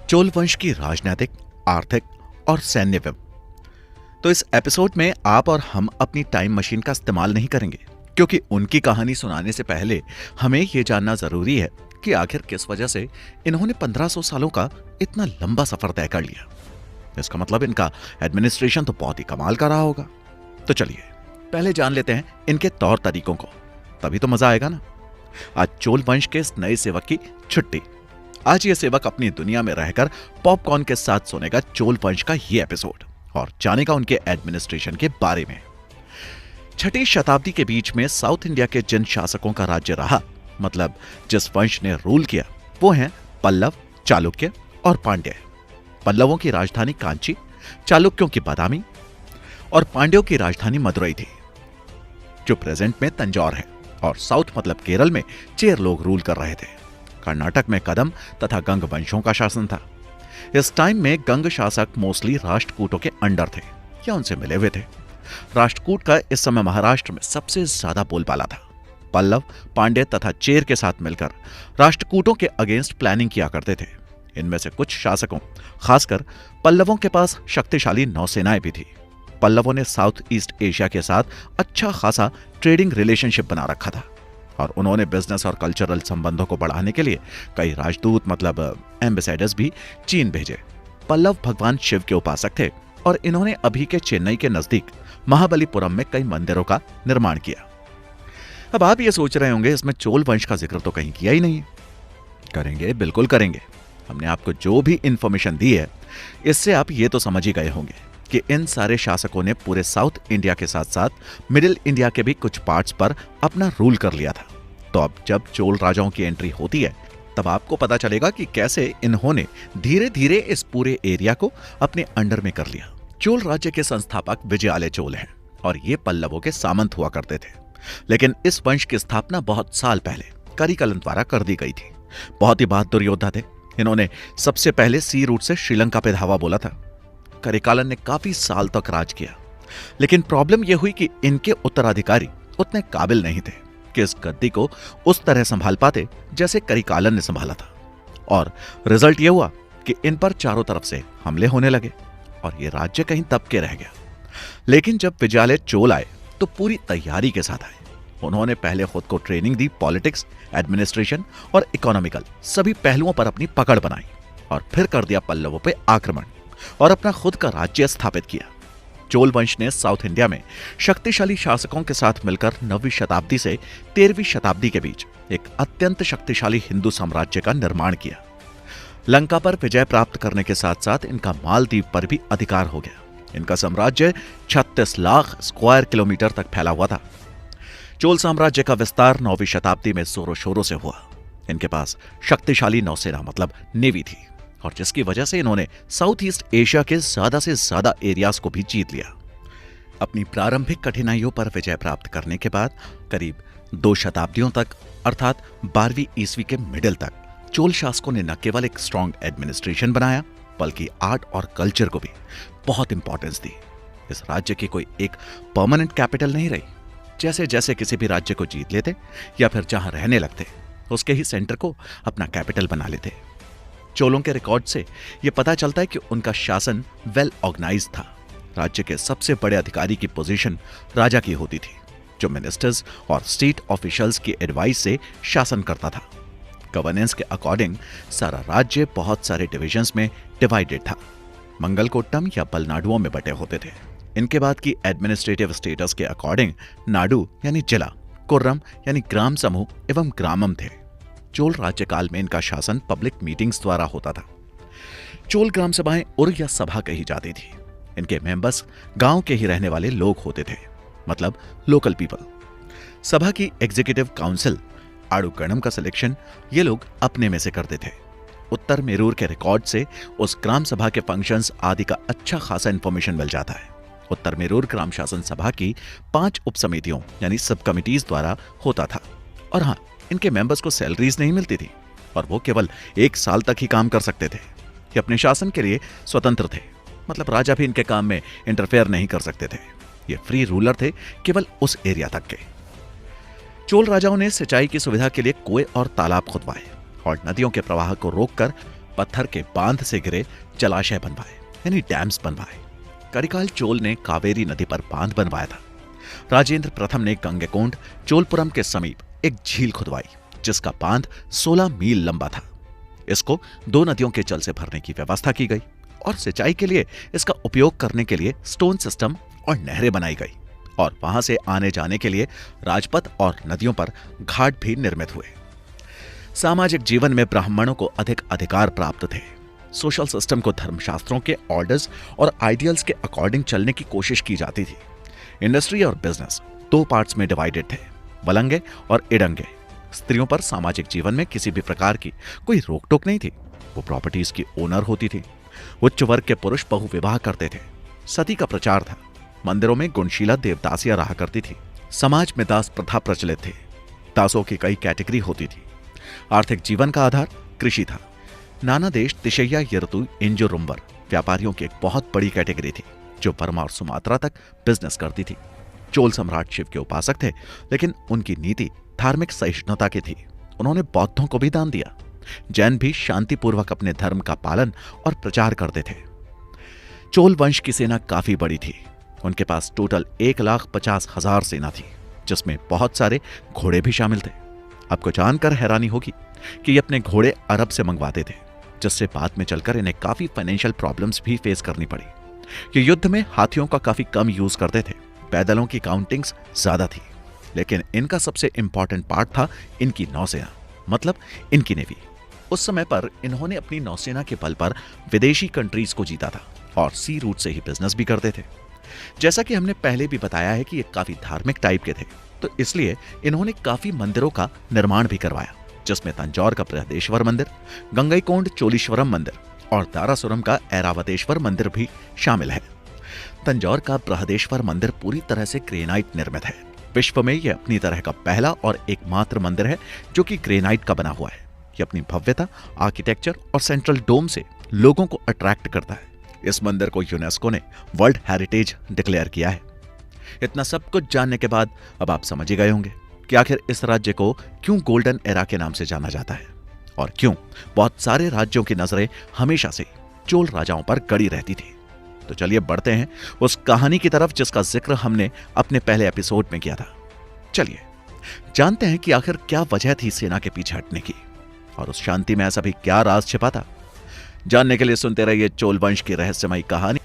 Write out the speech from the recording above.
चोल वंश की राजनीतिक, आर्थिक और सैन्य विवरण। तो इस एपिसोड में आप और हम अपनी टाइम मशीन का इस्तेमाल नहीं करेंगे, क्योंकि उनकी कहानी सुनाने से पहले हमें यह जानना जरूरी है कि आखिर किस वजह से इन्होंने 1500 सालों का इतना लंबा सफर तय कर लिया। इसका मतलब इनका एडमिनिस्ट्रेशन तो बहुत ही कमाल का रहा होगा। तो चलिए पहले जान लेते हैं इनके तौर तरीकों को, तभी तो मजा आएगा ना। आज चोल वंश के इस नए सेवक की छुट्टी। आज ये सेवक अपनी दुनिया में रहकर पॉपकॉर्न के साथ सुनेगा चोल वंश का ये एपिसोड और जानेगा उनके एडमिनिस्ट्रेशन के बारे में। 6ठी शताब्दी के बीच में साउथ इंडिया के जिन शासकों का राज्य रहा, मतलब जिस वंश ने रूल किया, वो हैं पल्लव, चालुक्य और पांड्य। पल्लवों की राजधानी कांची, चालुक्यों की बादामी और पांड्यों की राजधानी मदुरई थी, जो प्रेजेंट में तंजौर है। और साउथ मतलब केरल में चेर लोग रूल कर रहे थे। कर्नाटक में कदम तथा गंग वंशों का शासन था। इस टाइम में गंग शासक मोस्टली राष्ट्रकूटों के अंडर थे या उनसे मिले हुए थे। राष्ट्रकूट का इस समय महाराष्ट्र में सबसे ज्यादा बोलबाला था। पल्लव, पांड्य तथा चेर के साथ मिलकर राष्ट्रकूटों के अगेंस्ट प्लानिंग किया करते थे। इनमें से कुछ शासकों, खासकर पल्लवों के पास शक्तिशाली नौसेनाएं भी थी। पल्लवों ने साउथ ईस्ट एशिया के साथ अच्छा खासा ट्रेडिंग रिलेशनशिप बना रखा था और उन्होंने बिजनेस और कल्चरल संबंधों को बढ़ाने के लिए कई राजदूत मतलब एम्बेसडर्स भी चीन भेजे। पल्लव भगवान शिव के उपासक थे और इन्होंने अभी के चेन्नई के नजदीक महाबलीपुरम में कई मंदिरों का निर्माण किया। अब आप ये सोच रहे होंगे इसमें चोल वंश का जिक्र तो कहीं किया ही नहीं है। करेंगे, बिल्कुल करेंगे। हमने आपको जो भी इंफॉर्मेशन दी है, इससे आप ये तो समझ ही गए होंगे कि इन सारे शासकों ने पूरे साउथ इंडिया के साथ साथ मिडिल इंडिया के भी कुछ पार्ट्स पर अपना रूल कर लिया था। तो अब जब चोल राजाओं की एंट्री होती है, तब आपको पता चलेगा कि कैसे इन्होंने धीरे धीरे इस पूरे एरिया को अपने अंडर में कर लिया। चोल राज्य के संस्थापक विजयालय चोल हैं और ये पल्लवों के सामंत हुआ करते थे। लेकिन इस वंश की स्थापना बहुत साल पहले करिकलन द्वारा कर दी गई थी। बहुत ही बहादुर योद्धा थे। इन्होंने सबसे पहले सी रूट से श्रीलंका पे धावा बोला था। करिकालन ने काफी साल तक राज किया, लेकिन प्रॉब्लम यह हुई कि इनके उत्तराधिकारी उतने काबिल नहीं थे कि इस गद्दी को उस तरह संभाल पाते जैसे करिकालन ने संभाला था। और रिजल्ट यह हुआ कि इन पर चारों तरफ से हमले होने लगे और यह राज्य कहीं दब के रह गया। लेकिन जब विजयालय चोल आए तो पूरी तैयारी के साथ आए। उन्होंने पहले खुद को ट्रेनिंग दी, पॉलिटिक्स, एडमिनिस्ट्रेशन और इकोनॉमिकल सभी पहलुओं पर अपनी पकड़ बनाई और फिर कर दिया पल्लवों पर आक्रमण और अपना खुद का राज्य स्थापित किया। चोल वंश ने साउथ इंडिया में शक्तिशाली शासकों के साथ मिलकर 9वीं शताब्दी से 13वीं शताब्दी के बीच एक अत्यंत शक्तिशाली हिंदू साम्राज्य का निर्माण किया। लंका पर विजय प्राप्त करने के साथ साथ इनका मालदीव पर भी अधिकार हो गया। इनका साम्राज्य 36 लाख स्क्वायर किलोमीटर तक फैला हुआ था। चोल साम्राज्य का विस्तार 9वीं शताब्दी में जोरों शोरों से हुआ। इनके पास शक्तिशाली नौसेना मतलब नेवी थी और जिसकी वजह से इन्होंने साउथ ईस्ट एशिया के ज्यादा से ज्यादा एरियाज को भी जीत लिया। अपनी प्रारंभिक कठिनाइयों पर विजय प्राप्त करने के बाद करीब 2 शताब्दियों तक अर्थात 12वीं ईस्वी के मिडिल तक चोल शासकों ने न केवल एक स्ट्रॉन्ग एडमिनिस्ट्रेशन बनाया, बल्कि आर्ट और कल्चर को भी बहुत इंपॉर्टेंस दी। इस राज्य की कोई एक परमानेंट कैपिटल नहीं रही। जैसे जैसे किसी भी राज्य को जीत लेते या फिर जहां रहने लगते, उसके ही सेंटर को अपना कैपिटल बना लेते। चोलों के रिकॉर्ड से यह पता चलता है कि उनका शासन वेल ऑर्गेनाइज्ड था। राज्य के सबसे बड़े अधिकारी की पोजीशन राजा की होती थी, जो मिनिस्टर्स और स्टेट ऑफिशियल्स की एडवाइस से शासन करता था। गवर्नेंस के अकॉर्डिंग सारा राज्य बहुत सारे डिविजन्स में डिवाइडेड था। मंगलकोट्टम या बलनाडुओं में बटे होते थे। इनके बाद की एडमिनिस्ट्रेटिव स्टेटस के अकॉर्डिंग नाडु यानी जिला, कुर्रम यानी ग्राम समूह एवं ग्रामम थे। चोल राज्यकाल में इनका शासन पब्लिक मीटिंग्स द्वारा होता था। चोल ग्राम सभाएं उर या सभा कही जाती थी। इनके मेंबर्स गांव के ही रहने वाले लोग होते थे, मतलब लोकल पीपल। सभा की एग्जीक्यूटिव काउंसिल, आड़ुगणम का सिलेक्शन ये लोग अपने में से करते थे। उत्तर मेरूर के रिकॉर्ड से उस ग्राम सभा के फंक्शंस आदि का अच्छा खासा इंफॉर्मेशन मिल जाता है। उत्तर मेरूर ग्राम शासन सभा की 5 उपसमितियों यानी सब कमिटीज द्वारा होता था। और हाँ, इनके मेंबर्स को सैलरीज नहीं मिलती थी और वो केवल 1 साल तक ही काम कर सकते थे। ये अपने शासन के लिए स्वतंत्र थे, मतलब राजा भी इनके काम में इंटरफेयर नहीं कर सकते थे। ये फ्री रूलर थे, केवल उस एरिया तक के। चोल राजाओं ने सिंचाई की सुविधा के लिए कुएं और तालाब खुदवाए और नदियों के प्रवाह को रोककर पत्थर के बांध से गिरे जलाशय बनवाए, यानी डैम्स बनवाए। करिकाल चोल ने कावेरी नदी पर बांध बनवाया था। राजेंद्र प्रथम ने गंगैकोंड चोलपुरम के समीप एक झील खुदवाई, जिसका बांध 16 मील लंबा था। इसको 2 नदियों के जल से भरने की व्यवस्था की गई और सिंचाई के लिए इसका उपयोग करने के लिए स्टोन सिस्टम और नहरें बनाई गई और वहां से आने जाने के लिए राजपथ और नदियों पर घाट भी निर्मित हुए। सामाजिक जीवन में ब्राह्मणों को अधिक अधिकार प्राप्त थे। सोशल सिस्टम को धर्मशास्त्रों के ऑर्डर्स और आइडियल्स के अकॉर्डिंग चलने की कोशिश की जाती थी। इंडस्ट्री और बिजनेस 2 पार्ट्स में डिवाइडेड थे, वलंगे और इडंगे। स्त्रियों पर सामाजिक जीवन में किसी भी प्रकार की कोई रोक टोक नहीं थी। वो प्रॉपर्टीज की ओनर होती थी। उच्च वर्ग के पुरुष बहुविवाह करते थे। सती का प्रचार था। मंदिरों में गुणशीला देवदासियां रहा करती थी। समाज में दास प्रथा प्रचलित थी। दासों की कई कैटेगरी होती थी। आर्थिक जीवन का आधार कृषि था। नाना देश तिशैया यरतु इंजुरुम्बर व्यापारियों की एक बहुत बड़ी कैटेगरी थी, जो बर्मा और सुमात्रा तक बिजनेस करती थी। चोल सम्राट शिव के उपासक थे, लेकिन उनकी नीति धार्मिक सहिष्णुता की थी। उन्होंने बौद्धों को भी दान दिया। जैन भी शांतिपूर्वक अपने धर्म का पालन और प्रचार करते थे। चोल वंश की सेना काफी बड़ी थी। उनके पास टोटल 1,50,000 सेना थी, जिसमें बहुत सारे घोड़े भी शामिल थे। आपको जानकर हैरानी होगी कि ये अपने घोड़े अरब से मंगवाते थे, जिससे बाद में चलकर इन्हें काफी फाइनेंशियल प्रॉब्लम्स भी फेस करनी पड़ी। ये युद्ध में हाथियों का काफी कम यूज करते थे। पैदलों की काउंटिंग्स ज्यादा थी, लेकिन इनका सबसे इंपॉर्टेंट पार्ट था इनकी नौसेना, मतलब इनकी नेवी। उस समय पर इन्होंने अपनी नौसेना के बल पर विदेशी कंट्रीज को जीता था और सी रूट से ही बिजनेस भी करते थे। जैसा कि हमने पहले भी बताया है कि ये काफी धार्मिक टाइप के थे, तो इसलिए इन्होंने काफी मंदिरों का निर्माण भी करवाया, जिसमें तंजौर का बृहदेश्वर मंदिर, गंगईकोंड चोलीश्वरम मंदिर और दारासुरम का ऐरावतेश्वर मंदिर भी शामिल है। तंजौर का बृहदेश्वर मंदिर पूरी तरह से ग्रेनाइट निर्मित है। विश्व में यह अपनी तरह का पहला और एकमात्र मंदिर है जो कि ग्रेनाइट का बना हुआ है। यह अपनी भव्यता, आर्किटेक्चर और सेंट्रल डोम से लोगों को अट्रैक्ट करता है। इस मंदिर को यूनेस्को ने वर्ल्ड हेरिटेज डिक्लेयर किया है। इतना सब कुछ जानने के बाद अब आप समझ ही गए होंगे कि आखिर इस राज्य को क्यों गोल्डन एरा के नाम से जाना जाता है और क्यों बहुत सारे राज्यों की नजरें हमेशा से चोल राजाओं पर गड़ी रहती थी। तो चलिए बढ़ते हैं उस कहानी की तरफ जिसका जिक्र हमने अपने पहले एपिसोड में किया था। चलिए जानते हैं कि आखिर क्या वजह थी सेना के पीछे हटने की और उस शांति में ऐसा भी क्या राज छिपा था। जानने के लिए सुनते रहिए चोल वंश की रहस्यमयी कहानी